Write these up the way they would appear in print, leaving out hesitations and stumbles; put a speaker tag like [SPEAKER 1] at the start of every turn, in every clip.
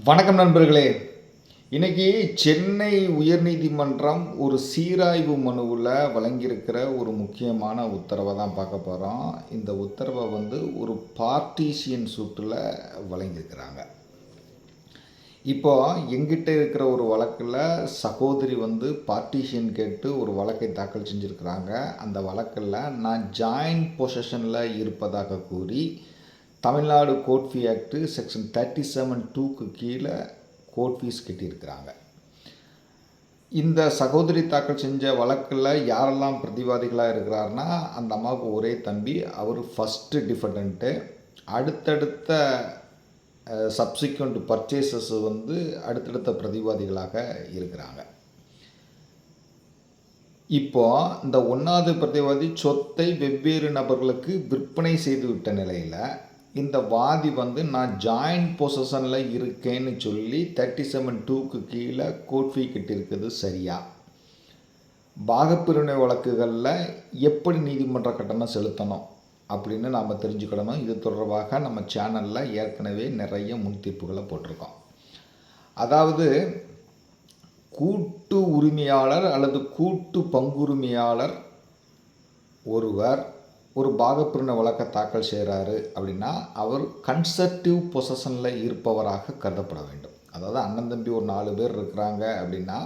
[SPEAKER 1] வணக்கம் நண்பர்களே. இன்னைக்கு சென்னை உயர்நீதிமன்றம் ஒரு சீராய்வு மனுவில் வழங்கியிருக்கிற ஒரு முக்கியமான உத்தரவை தான் பார்க்க போகிறோம். இந்த உத்தரவை ஒரு பார்ட்டிஷியன் சூட்டில் வழங்கியிருக்கிறாங்க. இப்போ எங்கிட்ட இருக்கிற ஒரு வழக்கில் சகோதரி பார்ட்டிஷியன் கேட்டு ஒரு வழக்கை தாக்கல் செஞ்சுருக்கிறாங்க. அந்த வழக்கில் நான் ஜாயின்ட் பொசஷனில் இருப்பதாக கூறி Tamil Nadu court fee act section 37(2)க்கு கீழே கோர்ட் ஃபீஸ் கட்டியிருக்கிறாங்க. இந்த சகோதரி தாக்கல் செஞ்ச வழக்கில் யாரெல்லாம் பிரதிவாதிகளாக இருக்கிறாருன்னா, அந்த அம்மாவுக்கு ஒரே தம்பி, அவர் ஃபஸ்ட்டு டிஃபெண்டன்ட்டு. அடுத்தடுத்த சப்சிக்வெண்ட் பர்ச்சேசஸ் அடுத்தடுத்த பிரதிவாதிகளாக இருக்கிறாங்க. இப்போ இந்த 1வது பிரதிவாதி சொத்தை வெவ்வேறு நபர்களுக்கு விற்பனை செய்துவிட்ட நிலையில் இந்த வாதி நான் ஜாயின்ட் பொசஷனில் இருக்கேன்னு சொல்லி 37(2)க்கு கீழே கோர்ட் ஃபீ கட்டியிருக்கிறது சரியா? பாகப்பிரிவினை வழக்குகளில் எப்படி நீதிமன்ற கட்டணம் செலுத்தணும் அப்படின்னு நாம் தெரிஞ்சுக்கிடணும். இது தொடர்பாக நம்ம சேனலில் ஏற்கனவே நிறைய முன்தீர்ப்புகளை போட்டிருக்கோம். அதாவது கூட்டு உரிமையாளர் அல்லது கூட்டு பங்குரிமையாளர் ஒருவர் ஒரு பாகப்பிரிவினை வழக்கை தாக்கல் செய்கிறாரு அப்படின்னா, அவர் கன்ஸ்ட்ரக்டிவ் பொசஷனில் இருப்பவராக கருதப்பட வேண்டும். அதாவது அண்ணன் தம்பி ஒரு 4 பேர் இருக்கிறாங்க அப்படின்னா,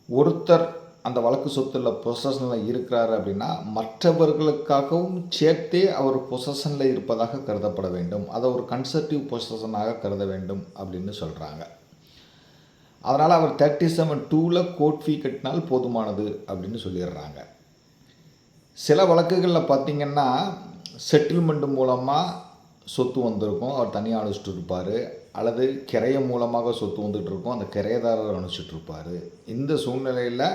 [SPEAKER 1] ஒருத்தர் அந்த வழக்கு சொத்தில் பொசஷனில் இருக்கிறாரு அப்படின்னா, மற்றவர்களுக்காகவும் சேர்த்தே அவர் பொசஷனில் இருப்பதாக கருதப்பட வேண்டும். அதை ஒரு கன்ஸ்ட்ரக்டிவ் பொசஷனாக கருத வேண்டும் அப்படின்னு சொல்கிறாங்க. அதனால் அவர் 37(2)ல் கோர்ட் ஃபீ கட்டினால் போதுமானது அப்படின்னு சொல்லிடுறாங்க. சில வழக்குகளில் பார்த்திங்கன்னா, செட்டில்மெண்ட் மூலமாக சொத்து வந்திருக்கும், அவர் தனியாக அனுப்பிச்சிட்டு இருப்பார். அல்லது கிரையம் மூலமாக சொத்து வந்துட்டு இருக்கும், அந்த கிரையதாரர் அனுப்பிச்சிட்டு இருப்பார். இந்த சூழ்நிலையில்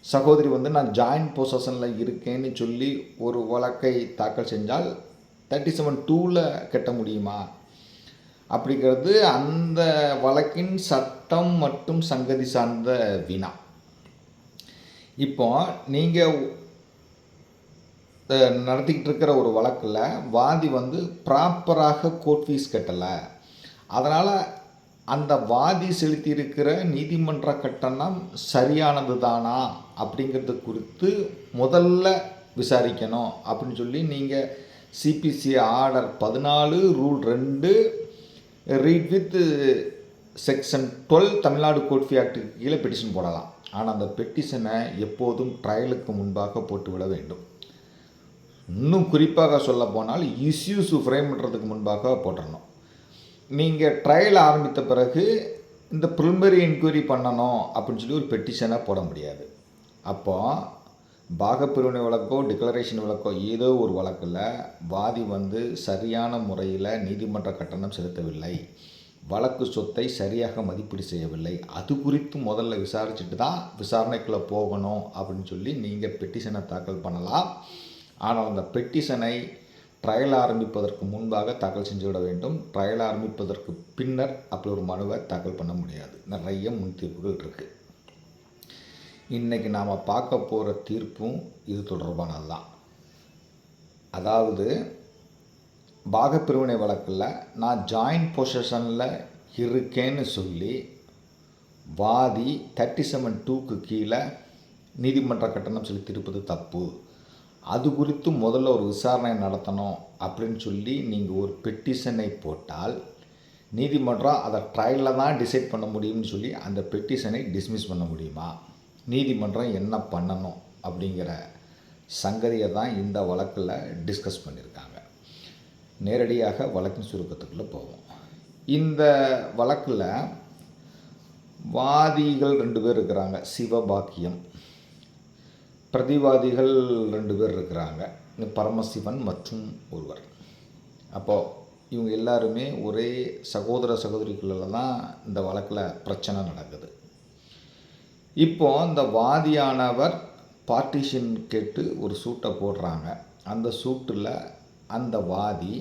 [SPEAKER 1] சகோதரி நான் ஜாயின்ட் பொசஷனில் இருக்கேன்னு சொல்லி ஒரு வழக்கை தாக்கல் செஞ்சால் 37(2)ல் கட்ட முடியுமா அப்படிங்கிறது அந்த வழக்கின் சட்டம் மற்றும் சங்கதி சார்ந்த வினா. இப்போ நீங்கள் நடத்திக்கிட்டு இருக்கிற ஒரு வழக்கில் வாதி ப்ராப்பராக கோர்ட் ஃபீஸ் கட்டலை, அதனால் அந்த வாதி செலுத்தியிருக்கிற நீதிமன்ற கட்டணம் சரியானது தானா அப்படிங்கிறது குறித்து முதல்ல விசாரிக்கணும் அப்படின்னு சொல்லி நீங்கள் CPC order 14 rule 2 read with section 12 Tamil Nadu court fee ஆக்டுக்கு கீழே பெட்டிஷன் போடலாம். ஆனால் அந்த பெட்டிஷனை எப்போதும் ட்ரையலுக்கு முன்பாக போட்டுவிட வேண்டும். இன்னும் குறிப்பாக சொல்ல போனால் இஷ்யூஸ் ஃப்ரேம் பண்ணுறதுக்கு முன்பாக போட்டுடணும். நீங்கள் ட்ரையல் ஆரம்பித்த பிறகு இந்த ப்ரிலிமினரி என்கொயரி பண்ணணும் அப்படின்னு சொல்லி ஒரு பெட்டிஷனை போட முடியாது. அப்போது பாகப்பிரிவினை வழக்கோ டிக்ளரேஷன் வழக்கோ ஏதோ ஒரு வழக்கில் வாதி சரியான முறையில் நீதிமன்ற கட்டணம் செலுத்தவில்லை, வழக்கு சொத்தை சரியாக மதிப்பீடு செய்யவில்லை, அது குறித்து முதல்ல விசாரிச்சுட்டு தான் விசாரணைக்குள்ளே போகணும் அப்படின்னு சொல்லி நீங்கள் பெட்டிஷனை தாக்கல் பண்ணலாம். ஆனால் அந்த பெட்டிஷனை ட்ரையல் ஆரம்பிப்பதற்கு முன்பாக தாக்கல் செஞ்சுவிட வேண்டும். ட்ரையல் ஆரம்பிப்பதற்கு பின்னர் அப்படி ஒரு மனுவை தாக்கல் பண்ண முடியாது. நிறைய முன்தீர்ப்புகள் இருக்குது. இன்றைக்கி நாம் பார்க்க போகிற தீர்ப்பும் இது தொடர்பானது தான். அதாவது பாகப்பிரிவினை வழக்கில் நான் ஜாயின்ட் பொசஷனில் இருக்கேன்னு சொல்லி வாதி 37(2)க்கு கீழே நீதிமன்ற கட்டணம் செலுத்தியிருப்பது தப்பு, அது குறித்து முதல்ல ஒரு விசாரணை நடத்தணும் அப்படின்னு சொல்லி நீங்கள் ஒரு பெட்டிஷனை போட்டால் நீதிமன்றம் அதை ட்ரையலில் தான் டிசைட் பண்ண முடியும்னு சொல்லி அந்த பெட்டிஷனை டிஸ்மிஸ் பண்ண முடியுமா? நீதிமன்றம் என்ன பண்ணணும் அப்படிங்கிற சங்கதியை தான் இந்த வழக்கில் டிஸ்கஸ் பண்ணியிருக்காங்க. நேரடியாக வழக்கின் சுருக்கத்துக்குள்ளே போவோம். இந்த வழக்கில் வாதிகள் 2 பேர் இருக்கிறாங்க, சிவபாக்கியம். பிரதிவாதிகள் 2 பேர் இருக்கிறாங்க, பரமசிவன் மற்றும் ஒருவர். அப்போது இவங்க எல்லாருமே ஒரே சகோதர சகோதரிகளில் தான் இந்த வழக்கில் பிரச்சனை நடக்குது. இப்போது இந்த வாதியானவர் பார்ட்டிஷன் கேட்டு ஒரு சூட்டை போடுறாங்க. அந்த சூட்டில் அந்த வாதி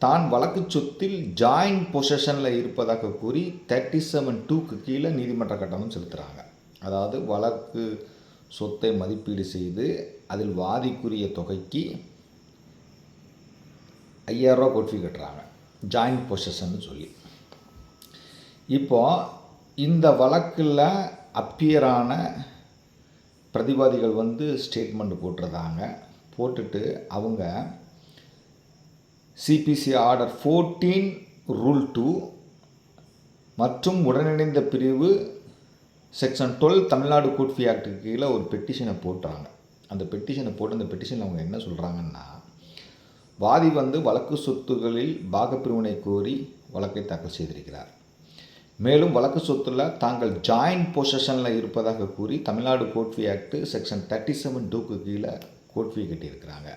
[SPEAKER 1] தான் வழக்கு சொத்தில் ஜாயின்ட் பொசஷனில் இருப்பதாக கூறி 37(2)க்கு கீழே நீதிமன்ற கட்டணம் செலுத்துகிறாங்க. அதாவது வழக்கு சொத்தை மதிப்பீடு செய்து அதில் வாதிக்குரிய தொகைக்கு 5000 ரூபா கோர்ட் ஃபீ கட்டுறாங்க, ஜாயின்ட் பொசஷன்னு சொல்லி. இப்போ இந்த வழக்கில் அப்பியரான பிரதிவாதிகள் வந்து ஸ்டேட்மெண்ட் போட்டிருந்தாங்க. போட்டுட்டு அவங்க சிபிசி ஆர்டர் 14 ரூல் 2 மற்றும் உடனிணைந்த பிரிவு செக்ஷன் 12 தமிழ்நாடு கோர்ட் ஃபீ ஆக்டுக்கு கீழே ஒரு பெட்டிஷனை போட்டுறாங்க. அந்த பெட்டிஷனை போட்டு அந்த பெட்டிஷனில் அவங்க என்ன சொல்கிறாங்கன்னா, வாதி வந்து வழக்கு சொத்துகளில் பாகப்பிரிவினை கோரி வழக்கை தாக்கல் செய்திருக்கிறார். மேலும் வழக்கு சொத்தில் தாங்கள் ஜாயிண்ட் பொசஷனில் இருப்பதாக கூறி Tamil Nadu court fee act section 37(2)க்கு கீழே கோர்ட் ஃபீ கட்டியிருக்கிறாங்க.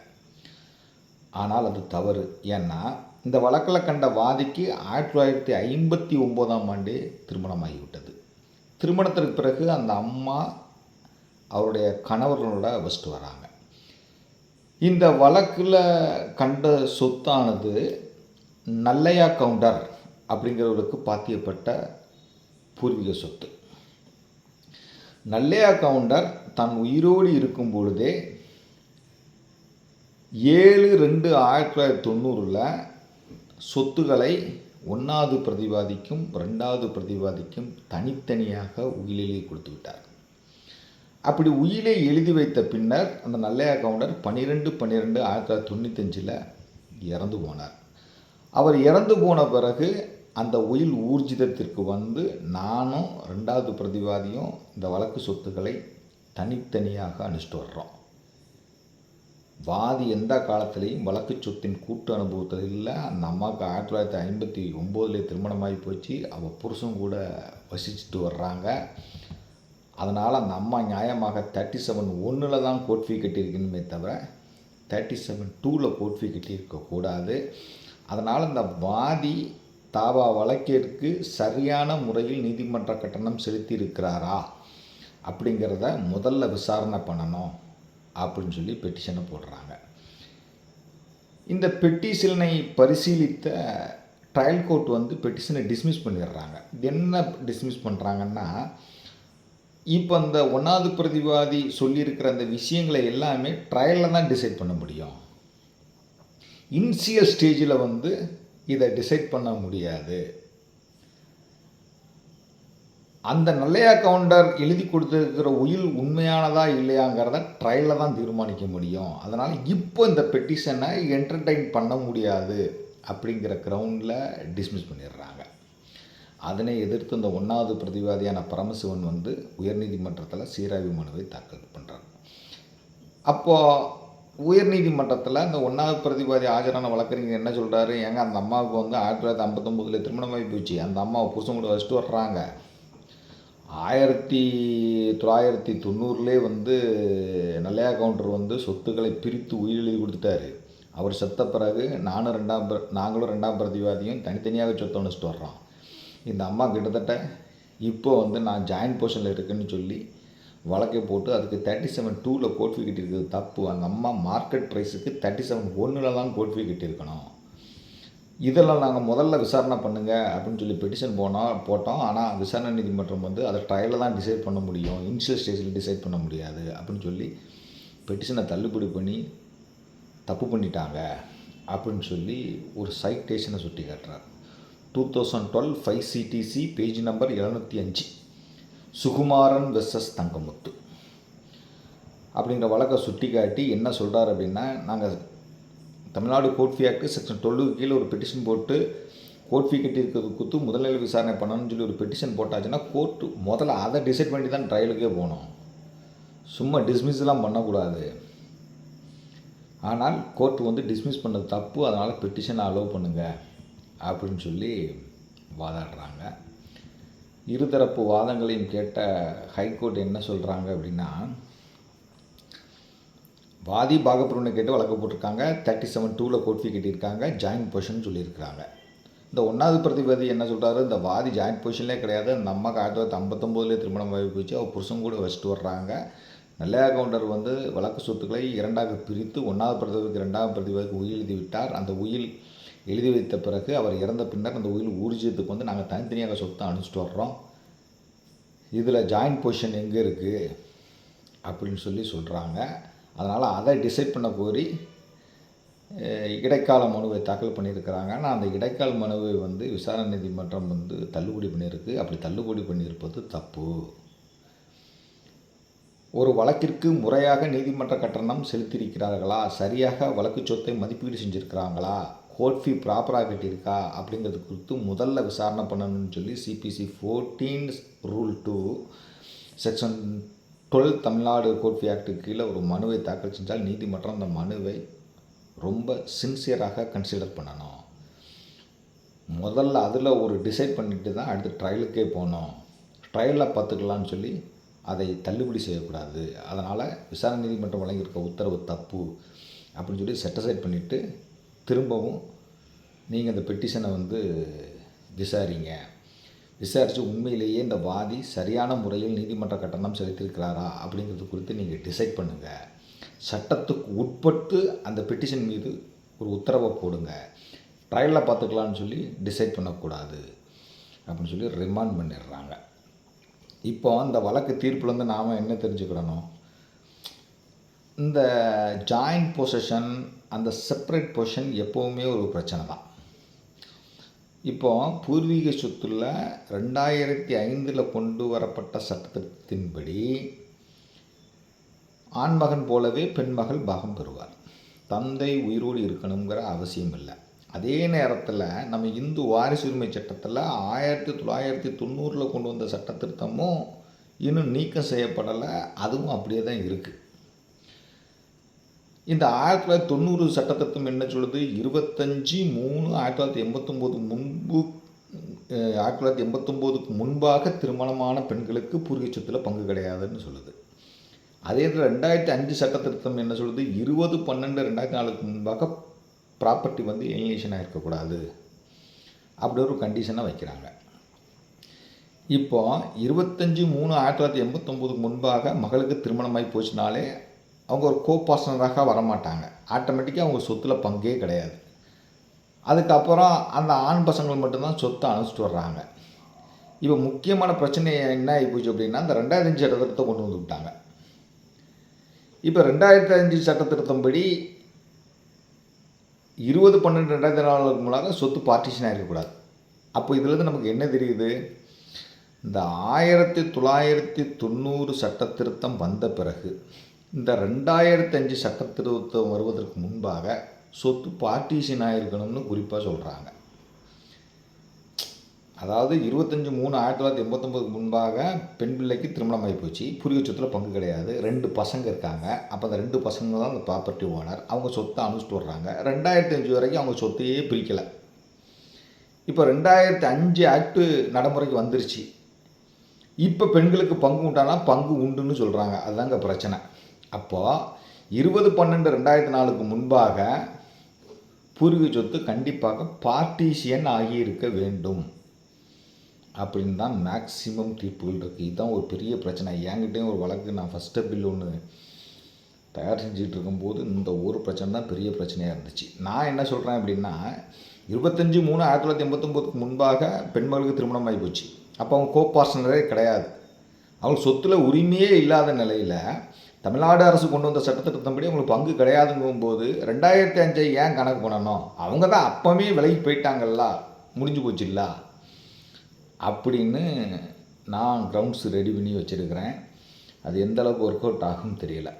[SPEAKER 1] ஆனால் அது தவறு. ஏன்னா இந்த வழக்கில் கண்ட வாதிக்கு 1959 திருமணமாகிவிட்டது. திருமணத்திற்கு பிறகு அந்த அம்மா அவருடைய கணவர்களோட வசித்து வராங்க. இந்த வழக்கில் கண்ட சொத்தானது நல்லையா கவுண்டர் அப்படிங்கிறவருக்கு பாத்தியப்பட்ட பூர்வீக சொத்து. நல்லையா கவுண்டர் தான் உயிரோடு இருக்கும் பொழுதே 7/2/1990 சொத்துக்களை 1வது பிரதிவாதிக்கும் 2வது பிரதிவாதிக்கும் தனித்தனியாக உயிலெழுதி கொடுத்து விட்டார். அப்படி உயிலை எழுதி வைத்த பின்னர் அந்த நல்லையா கவுண்டர் 12/12/1995 இறந்து போனார். அவர் இறந்து போன பிறகு அந்த உயில் ஊர்ஜிதத்திற்கு வந்து நானும் 2வது பிரதிவாதியும் இந்த வழக்கு சொத்துக்களை தனித்தனியாக அனுப்பிச்சிட்டு வர்றோம். வாதி எந்த காலத்திலையும் வழக்கு சொத்தின் கூட்டு அனுபவத்தில் இல்லை. அந்த அம்மாவுக்கு 1959 திருமணமாகி போச்சு. அவள் புருஷன் கூட வசிச்சுட்டு வர்றாங்க. அதனால் அந்த அம்மா நியாயமாக 37(1) தான் கோர்ட் ஃபீ கட்டியிருக்கணுமே தவிர 37(2) கோர்ட் ஃபீ கட்டியிருக்கக்கூடாது. அதனால் இந்த வாதி தாவா வழக்கிற்கு சரியான முறையில் நீதிமன்ற கட்டணம் செலுத்தியிருக்கிறாரா அப்படிங்கிறத முதல்ல விசாரணை பண்ணணும் அப்படின்னு சொல்லி பெட்டிஷனை போடுறாங்க. இந்த பெட்டிஷனை பரிசீலித்த ட்ரையல் கோர்ட் வந்து பெட்டிஷனை டிஸ்மிஸ் பண்ணிடுறாங்க. என்ன டிஸ்மிஸ் பண்ணுறாங்கன்னா, இப்போ அந்த 1வது பிரதிவாதி சொல்லியிருக்கிற அந்த விஷயங்களை எல்லாமே ட்ரையலில் தான் டிசைட் பண்ண முடியும். இனிஷியல் ஸ்டேஜில் வந்து இதை டிசைட் பண்ண முடியாது. அந்த நல்லையா கவுண்டர் எழுதி கொடுத்துருக்கிற உயில் உண்மையானதா இல்லையாங்கிறத ட்ரையலில் தான் தீர்மானிக்க முடியும். அதனால் இப்போ இந்த பெட்டிஷனை என்டர்டெயின் பண்ண முடியாது அப்படிங்கிற கிரவுண்டில் டிஸ்மிஸ் பண்ணிடுறாங்க. அதனை எதிர்த்து இந்த 1வது பிரதிவாதியான பரமசிவன் வந்து உயர்நீதிமன்றத்தில் சீராய்வு மனுவை தாக்கல் பண்ணுறாங்க. அப்போது உயர்நீதிமன்றத்தில் இந்த 1வது பிரதிவாதி ஆஜரான வழக்கறிஞர் என்ன சொல்கிறாரு, ஏங்க அந்த அம்மாவுக்கு வந்து 1959 திருமணமாகி போச்சு. அந்த அம்மாவை புருஷன் கூட வச்சுட்டு வர்றாங்க. 1990 வந்து நல்லையா கவுண்டர் வந்து சொத்துக்களை பிரித்து உயிரெழுதி கொடுத்துட்டாரு. அவர் செத்த பிறகு நாங்களும் 2ஆம் பிரதிவாதியும் தனித்தனியாக சொத்தை அனுப்பிச்சிட்டு வர்றோம். இந்த அம்மா கிட்டத்தட்ட இப்போ வந்து நான் ஜாயின்ட் பொசிஷனில் இருக்குன்னு சொல்லி வழக்கை போட்டு அதுக்கு 37(2) கோர்ட் ஃபீ கட்டியிருக்கிறது தப்பு. அந்த அம்மா மார்க்கெட் ப்ரைஸுக்கு 37(1) தான் கோர்ட் ஃபீ கட்டியிருக்கணும். இதெல்லாம் நாங்கள் முதல்ல விசாரணை பண்ணுங்கள் அப்படின்னு சொல்லி பெட்டிஷன் போட்டோம். ஆனால் விசாரணை நீதிமன்றம் வந்து அதை ட்ரையலில் தான் டிசைட் பண்ண முடியும், இனிஷியல் ஸ்டேஜில் டிசைட் பண்ண முடியாது அப்படின்னு சொல்லி பெட்டிஷனை தள்ளுபடி பண்ணி தப்பு பண்ணிட்டாங்க அப்படின்னு சொல்லி ஒரு சைட்டேஷனை சுட்டி காட்டுறார். 2012 5 CTC page number 705 Sukumaran versus Thangamuthu அப்படிங்கிற வழக்கை சுட்டி காட்டி என்ன சொல்கிறார் அப்படின்னா, நாங்கள் Tamil Nadu court fee act section 12க்கு கீழே ஒரு பெட்டிஷன் போட்டு கோர்ட் ஃபீ கட்டியிருக்கிறது குத்து முதல்நிலை விசாரணை பண்ணணும்னு சொல்லி ஒரு பெட்டிஷன் போட்டாச்சுன்னா கோர்ட்டு முதல்ல அதை டிசைட் பண்ணி தான் ட்ரையலுக்கே போகணும். சும்மா டிஸ்மிஸ்லாம் பண்ணக்கூடாது. ஆனால் கோர்ட்டு வந்து டிஸ்மிஸ் பண்ணது தப்பு, அதனால் பெட்டிஷனை அலோவ் பண்ணுங்கள் அப்படின்னு சொல்லி வாதாடுறாங்க. இருதரப்பு வாதங்களையும் கேட்ட ஹைகோர்ட் என்ன சொல்கிறாங்க அப்படின்னா, வாதி பாகப்பிரிவினை கேட்டு வழக்கு போட்டிருக்காங்க. 37(2) கோர்ட் ஃபீ கட்டியிருக்காங்க. ஜாயின்ட் பொசிஷன் சொல்லியிருக்கிறாங்க. இந்த 1வது பிரதிவாதி என்ன சொல்கிறாரு, இந்த வாதி ஜாயின்ட் பொசிஷன்லே கிடையாது. அந்த அம்மாவுக்கு 1959 திருமணம் ஆகி போச்சு. அவர் புருஷன் கூட வச்சுட்டு வர்றாங்க. நல்லையா கவுண்டர் வந்து வழக்கு சொத்துக்களை 2ஆக பிரித்து 1வது பிரதிவாதிக்கு 2ஆம் பிரதிவாதிக்கு உயில் எழுதி விட்டார். அந்த உயில் எழுதி வைத்த பிறகு அவர் இறந்த பின்னர் அந்த உயில் ஊர்ஜியத்துக்கு வந்து நாங்கள் தனித்தனியாக சொத்தை அனுப்பிச்சிட்டு வர்றோம். இதில் ஜாயின்ட் பொசிஷன் எங்கே இருக்குது அப்படின்னு சொல்லி சொல்கிறாங்க. அதனால் அதை டிசைட் பண்ண கோரி இடைக்கால மனுவை தாக்கல் பண்ணியிருக்கிறாங்க. ஆனால் அந்த இடைக்கால மனுவை வந்து விசாரணை நீதிமன்றம் வந்து தள்ளுபடி பண்ணியிருக்கு. அப்படி தள்ளுபடி பண்ணியிருப்பது தப்பு. ஒரு வழக்கிற்கு முறையாக நீதிமன்ற கட்டணம் செலுத்தியிருக்கிறார்களா, சரியாக வழக்கு சொத்தை மதிப்பீடு செஞ்சுருக்கிறாங்களா, கோர்ட் ஃபீ ப்ராப்பராக கட்டியிருக்கா அப்படிங்கிறது குறித்து முதல்ல விசாரணை பண்ணணும்னு சொல்லி CPC 14 rule 2 section 12 Tamil Nadu court fee ஆக்டுக்கு கீழே ஒரு மனுவை தாக்கல் செஞ்சால் நீதிமன்றம் அந்த மனுவை ரொம்ப சின்சியராக கன்சிடர் பண்ணணும். முதல்ல அதில் ஒரு டிசைட் பண்ணிட்டு தான் அடுத்து ட்ரையலுக்கே போகணும். ட்ரையலில் பார்த்துக்கலான்னு சொல்லி அதை தள்ளுபடி செய்யக்கூடாது. அதனால் விசாரணை நீதிமன்றம் வழங்கியிருக்க உத்தரவு தப்பு அப்படின்னு சொல்லி செட்டிசைட் பண்ணிவிட்டு திரும்பவும் நீங்கள் இந்த பெட்டிஷனை வந்து விசாரித்து உண்மையிலேயே இந்த வாதி சரியான முறையில் நீதிமன்ற கட்டணம் செலுத்தியிருக்கிறாரா அப்படிங்கிறது குறித்து நீங்கள் டிசைட் பண்ணுங்கள். சட்டத்துக்கு உட்பட்டு அந்த பெட்டிஷன் மீது ஒரு உத்தரவை போடுங்க. ட்ரையலில் பார்த்துக்கலான்னு சொல்லி டிசைட் பண்ணக்கூடாது அப்படின்னு சொல்லி ரிமாண்ட் பண்ணிடுறாங்க. இப்போ அந்த வழக்கு தீர்ப்புலேருந்து நாம் என்ன தெரிஞ்சுக்கிடணும், இந்த ஜாயிண்ட் பொசஷன் அந்த செப்பரேட் பொசிஷன் எப்போவுமே ஒரு பிரச்சனை தான். இப்போ பூர்வீக சொத்துல 2005 கொண்டு வரப்பட்ட சட்டத்தின்படி ஆண்மகன் போலவே பெண்மகள் பாகம் பெறுவார். தந்தை உயிரோடு இருக்கணுங்கிற அவசியம் இல்லை. அதே நேரத்தில் நம்ம இந்து வாரிசுரிமை சட்டத்தில் 1990 கொண்டு வந்த சட்ட திருத்தமும் இன்னும் நீக்கம் செய்யப்படலை. அதுவும் அப்படியே தான் இருக்குது. இந்த 1990 சட்ட திருத்தம் என்ன சொல்லுது, 25/3/1989 முன்பு 1989க்கு முன்பாக திருமணமான பெண்களுக்கு பூர்வீக சொத்தில் பங்கு கிடையாதுன்னு சொல்லுது. அதே இதில் 2005 சட்ட திருத்தம் என்ன சொல்லுது, 20/12/2004 முன்பாக ப்ராப்பர்ட்டி வந்து ஏலினேஷன் ஆகிருக்கக்கூடாது அப்படி ஒரு கண்டிஷனை வைக்கிறாங்க. இப்போ 25/3/1989 முன்பாக மகளுக்கு திருமணமாகி போச்சுனாலே அவங்க ஒரு கோபார்ட்னராக வரமாட்டாங்க. ஆட்டோமேட்டிக்காக அவங்க சொத்தில் பங்கே கிடையாது. அதுக்கப்புறம் அந்த ஆண் பசங்கள் மட்டும்தான் சொத்தை அனுப்பிச்சிட்டு வர்றாங்க. இப்போ முக்கியமான பிரச்சனை என்ன ஆகிப்போச்சு அப்படின்னா, இந்த 2005 சட்ட திருத்தத்தை கொண்டு வந்து விட்டாங்க. இப்போ 2005 சட்ட திருத்தம்படி 20/12/2004 முன்னாக சொத்து பார்ட்டிஷன் ஆகிருக்கக்கூடாது. அப்போ இதிலேருந்து நமக்கு என்ன தெரியுது, இந்த 1990 சட்ட திருத்தம் வந்த பிறகு இந்த 2005 சட்ட திருத்தம் வருவதற்கு முன்பாக சொத்து பார்ட்டிஷன் ஆகிருக்கணும்னு குறிப்பாக சொல்கிறாங்க. அதாவது 25/3/1989 முன்பாக பெண் பிள்ளைக்கு திருமணம் ஆகி போச்சு, பூர்வீக சொத்தில் பங்கு கிடையாது, 2 பசங்க இருக்காங்க. அப்போ அந்த 2 பசங்க தான் அந்த ப்ராப்பர்ட்டி ஓனர். அவங்க சொத்தை அனுப்பிச்சிட்டு வர்றாங்க. 2005 வரைக்கும் அவங்க சொத்தையே பிரிக்கலை. இப்போ 2005 ஆக்டு நடைமுறைக்கு வந்துருச்சு. இப்போ பெண்களுக்கு பங்கு உண்டானா பங்கு உண்டுன்னு சொல்கிறாங்க. அதுதாங்க பிரச்சனை. அப்போது 20/12/2004 முன்பாக பூர்வீக சொத்து கண்டிப்பாக பார்ட்டிஷியன் ஆகியிருக்க வேண்டும் அப்படின்னு தான் மேக்சிமம் தீர்ப்புகள் இருக்குது. இதுதான் ஒரு பெரிய பிரச்சனை. என்கிட்டையும் ஒரு வழக்கு நான் ஃபஸ்ட்டு பில் ஒன்று தயார் செஞ்சுட்டு இருக்கும்போது இந்த ஒரு பிரச்சனை தான் பெரிய பிரச்சனையாக இருந்துச்சு. நான் என்ன சொல்கிறேன் அப்படின்னா, 25/3/1989 முன்பாக பெண்மகளுக்கு திருமணம் ஆகி போச்சு. அப்போ அவங்க கோபார்ட்னரே கிடையாது. அவங்க சொத்தில் உரிமையே இல்லாத நிலையில் தமிழ்நாடு அரசு கொண்டு வந்த சட்டத்திட்டத்தின்படி அவங்களுக்கு பங்கு கிடையாதுங்கும்போது 2005 ஏன் கணக்கு பண்ணணும்? அவங்க தான் அப்போவே விலகி போயிட்டாங்கல்ல, முடிஞ்சு போச்சுல்ல அப்படின்னு நான் கிரவுண்ட்ஸ் ரெடி பண்ணி வச்சுருக்கிறேன். அது எந்த அளவுக்கு ஒர்க் அவுட் ஆகும்னு தெரியல.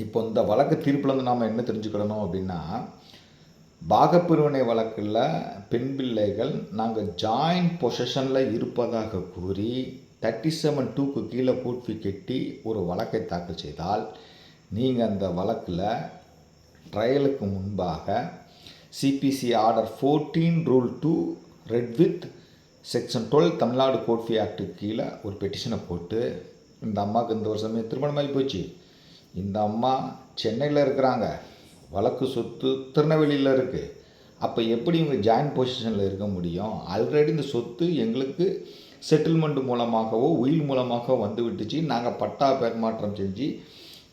[SPEAKER 1] இப்போ இந்த வழக்கு தீர்ப்புலேருந்து நாம் என்ன தெரிஞ்சுக்கிடணும் அப்படின்னா, பாகப்பிரிவினை வழக்கில் பெண் பிள்ளைகள் நாங்கள் ஜாயிண்ட் பொசஷனில் இருப்பதாக கூறி 37(2)க்கு கீழே கோர்ட் ஃபீ கட்டி ஒரு வழக்கை தாக்கல் செய்தால், நீங்கள் அந்த வழக்கில் ட்ரையலுக்கு முன்பாக CPC order 14 rule 2 read with section 12 Tamil Nadu court fee ஆக்டுக்கு கீழே ஒரு பெட்டிஷனை போட்டு, இந்த அம்மாவுக்கு இந்த வருஷமே திருமணமாகி போச்சு, இந்த அம்மா சென்னையில் இருக்கிறாங்க, வழக்கு சொத்து திருநெல்வேலியில் இருக்குது, அப்போ எப்படி இவங்க ஜாயின்ட் பொசிஷனில் இருக்க முடியும்? ஆல்ரெடி இந்த சொத்து எங்களுக்கு செட்டில்மெண்ட் மூலமாகவோ உயில் மூலமாக வந்து விட்டுச்சு, நாங்கள் பட்டா பெருமாற்றம் செஞ்சு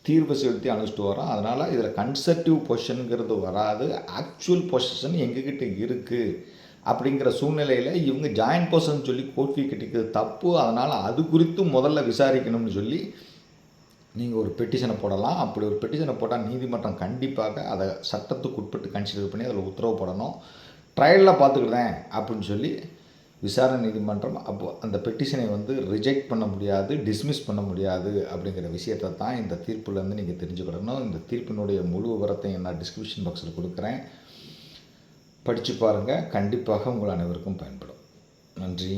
[SPEAKER 1] தீர்வு செலுத்தி அனுப்பிச்சிட்டு வரோம். அதனால் இதில் கன்சர்ட்டிவ் பொசிஷனுங்கிறது வராது, ஆக்சுவல் பொசிஷன் எங்ககிட்ட இருக்குது அப்படிங்கிற சூழ்நிலையில் இவங்க ஜாயின்ட் பொசிஷன் சொல்லி கோர்ட் ஃபீ கட்டிக்கிறது தப்பு. அதனால் அது குறித்து முதல்ல விசாரிக்கணும்னு சொல்லி நீங்கள் ஒரு பெட்டிஷனை போடலாம். அப்படி ஒரு பெட்டிஷனை போட்டால் நீதிமன்றம் கண்டிப்பாக அதை சட்டத்துக்கு உட்பட்டு கன்சிடர் பண்ணி அதில் உத்தரவு போடணும். ட்ரையலில் பார்த்துக்கிட்டேன் அப்படின்னு சொல்லி விசாரணை நீதிமன்றம் அப்போ அந்த பெட்டிஷனை வந்து ரிஜெக்ட் பண்ண முடியாது, டிஸ்மிஸ் பண்ண முடியாது அப்படிங்கிற விஷயத்தை தான் இந்த தீர்ப்புலேருந்து நீங்கள் தெரிஞ்சுக்கிடணும். இந்த தீர்ப்பினுடைய முழு விவரத்தை நான் டிஸ்கிரிப்ஷன் பாக்ஸில் கொடுக்குறேன். படித்து பாருங்கள். கண்டிப்பாக உங்கள் அனைவருக்கும் பயன்படும். நன்றி.